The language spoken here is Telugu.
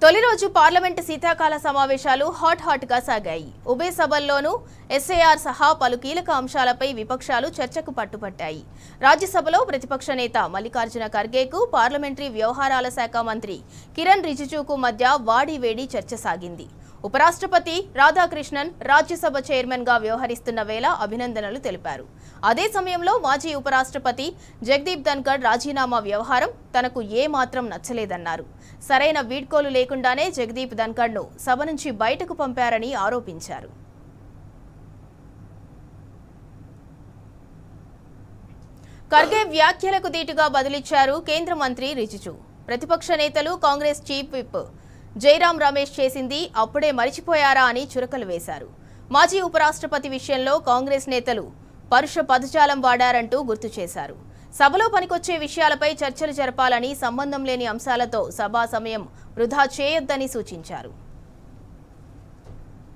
తొలి రోజు పార్లమెంటు శీతాకాల సమావేశాలు హాట్ గా సాగాయి. ఉభయ సభల్లోనూ ఎస్ఐఆర్ సహా పలు కీలక అంశాలపై విపక్షాలు చర్చకు పట్టుపట్టాయి. రాజ్యసభలో ప్రతిపక్ష నేత మల్లికార్జున ఖర్గేకు పార్లమెంటరీ వ్యవహారాల శాఖ మంత్రి కిరణ్ రిజిజుకు మధ్య వాడివేడి చర్చ సాగింది. ఉపరాష్ట్రపతి రాధాకృష్ణన్ రాజ్యసభ చైర్మన్ గా వ్యవహరిస్తున్న వేళ అభినందనలు తెలిపారు. అదే సమయంలో మాజీ ఉపరాష్ట్రపతి జగదీప్ ధన్కర్ రాజీనామా వ్యవహారం తనకు ఏమాత్రం నచ్చలేదన్నారు. సరైన వీడ్కోలు లేకుండానే జగదీప్ ధన్కర్ను సభ నుంచి బయటకు పంపారని ఆరోపించారు. ఖర్గే వ్యాఖ్యలకు దీటుగా బదులిచ్చారు కేంద్ర మంత్రి రిజిజు. ప్రతిపక్ష నేతలు కాంగ్రెస్ చీఫ్ విప్ జైరాం రమేష్ చేసింది అప్పుడే మరిచిపోయారా అని చురకలు వేశారు. మాజీ ఉపరాష్ట్రపతి విషయంలో కాంగ్రెస్ నేతలు పరుష పదజాలం వాడారంటూ గుర్తు చేశారు. సభలో పనికొచ్చే విషయాలపై చర్చలు జరపాలని, సంబంధం లేని అంశాలతో సభా సమయం వృధా చేయొద్దని సూచించారు.